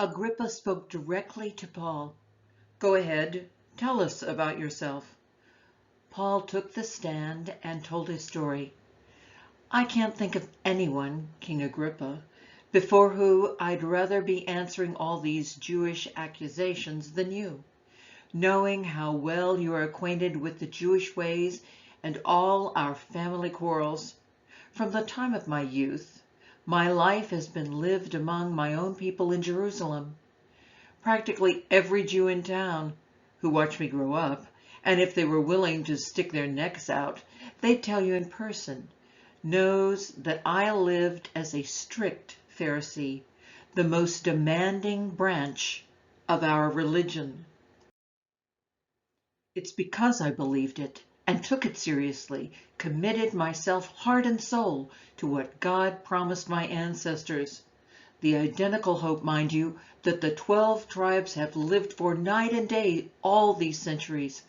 Agrippa spoke directly to Paul. "Go ahead, tell us about yourself." Paul took the stand and told his story. "I can't think of anyone, King Agrippa, before whom I'd rather be answering all these Jewish accusations than you, knowing how well you are acquainted with the Jewish ways and all our family quarrels. From the time of my youth, my life has been lived among my own people in Jerusalem. Practically every Jew in town, who watched me grow up, and if they were willing to stick their necks out, they'd tell you in person, knows that I lived as a strict Pharisee, the most demanding branch of our religion. It's because I believed it and took it seriously, committed myself heart and soul to what God promised my ancestors. The identical hope, mind you, that the 12 tribes have lived for night and day all these centuries.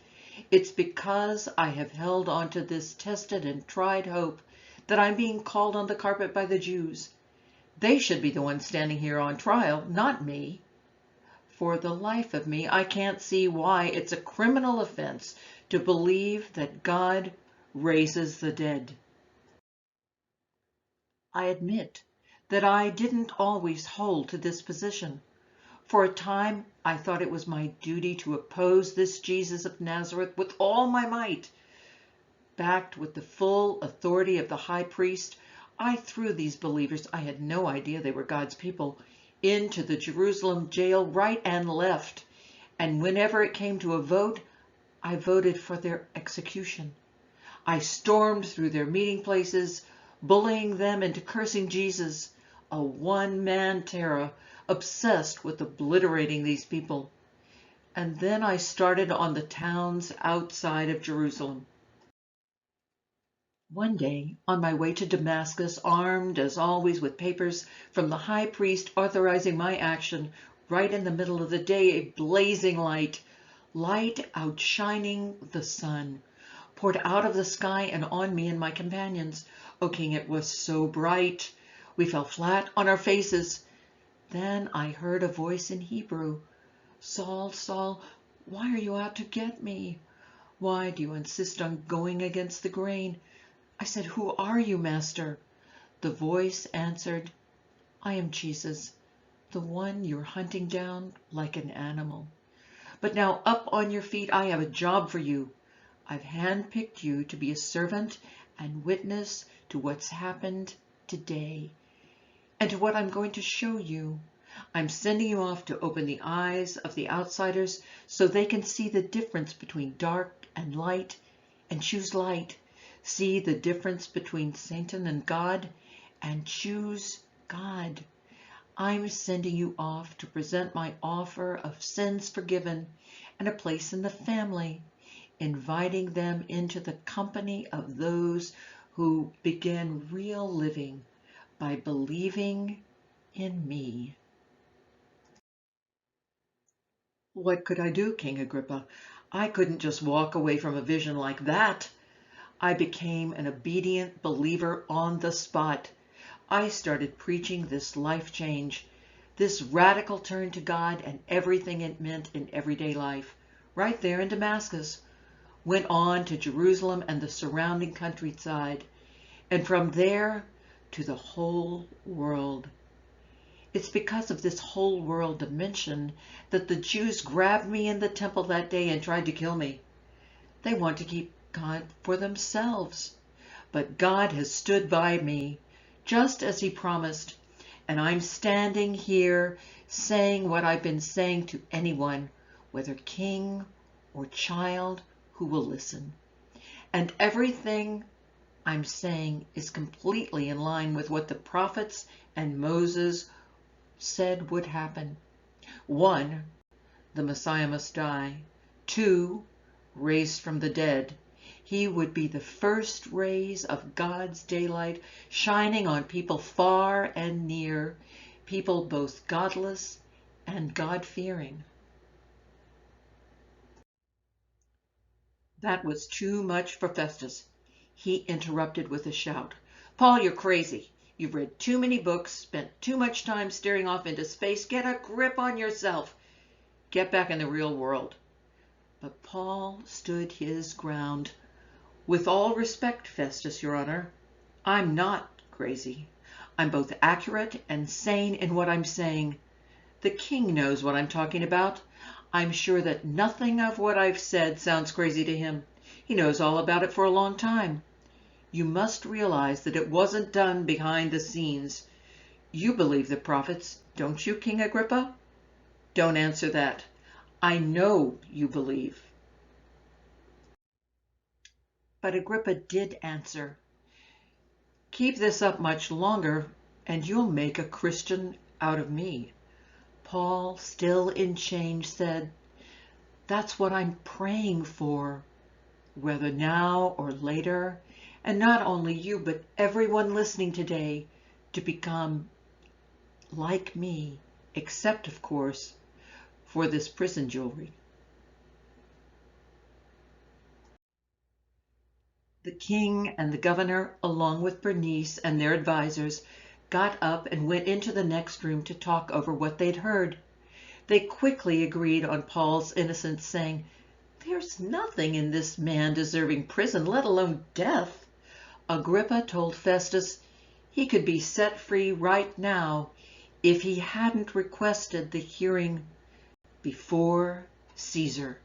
It's because I have held on to this tested and tried hope that I'm being called on the carpet by the Jews. They should be the ones standing here on trial, not me. For the life of me, I can't see why it's a criminal offense to believe that God raises the dead. I admit that I didn't always hold to this position. For a time, I thought it was my duty to oppose this Jesus of Nazareth with all my might. Backed with the full authority of the high priest, I threw these believers, I had no idea they were God's people, into the Jerusalem jail right and left. And whenever it came to a vote, I voted for their execution. I stormed through their meeting places, bullying them into cursing Jesus, a one-man terror, obsessed with obliterating these people. And then I started on the towns outside of Jerusalem. One day, on my way to Damascus, armed as always with papers from the high priest authorizing my action, right in the middle of the day, a blazing light outshining the sun, poured out of the sky and on me and my companions. O King, it was so bright. We fell flat on our faces. Then I heard a voice in Hebrew. "Saul, Saul, why are you out to get me? Why do you insist on going against the grain?" I said, "Who are you, Master?" The voice answered, "I am Jesus, the one you're hunting down like an animal. But now up on your feet, I have a job for you. I've handpicked you to be a servant and witness to what's happened today and to what I'm going to show you. I'm sending you off to open the eyes of the outsiders so they can see the difference between dark and light and choose light. See the difference between Satan and God and choose God. I'm sending you off to present my offer of sins forgiven and a place in the family, inviting them into the company of those who began real living by believing in me." What could I do, King Agrippa? I couldn't just walk away from a vision like that. I became an obedient believer on the spot. I started preaching this life change, this radical turn to God and everything it meant in everyday life, right there in Damascus. Went on to Jerusalem and the surrounding countryside, and from there to the whole world. It's because of this whole world dimension that the Jews grabbed me in the temple that day and tried to kill me. They want to keep God for themselves. But God has stood by me, just as He promised, and I'm standing here saying what I've been saying to anyone, whether king or child, who will listen. And everything I'm saying is completely in line with what the prophets and Moses said would happen. 1, the Messiah must die. 2, raised from the dead. He would be the first rays of God's daylight shining on people far and near, people both godless and God-fearing. That was too much for Festus. He interrupted with a shout. "Paul, you're crazy. You've read too many books, spent too much time staring off into space. Get a grip on yourself. Get back in the real world. But Paul stood his ground. With all respect, Festus, Your Honor, I'm not crazy. I'm both accurate and sane in what I'm saying. The king knows what I'm talking about. I'm sure that nothing of what I've said sounds crazy to him. He knows all about it for a long time. You must realize that it wasn't done behind the scenes. You believe the prophets, don't you, King Agrippa? Don't answer that. I know you believe. But Agrippa did answer. Keep this up much longer, and you'll make a Christian out of me. Paul, still in chains, said, That's what I'm praying for, whether now or later, and not only you, but everyone listening today, to become like me, except, of course, for this prison jewelry. The king and the governor, along with Bernice and their advisors, got up and went into the next room to talk over what they'd heard. They quickly agreed on Paul's innocence, saying, There's nothing in this man deserving prison, let alone death. Agrippa told Festus he could be set free right now if he hadn't requested the hearing before Caesar.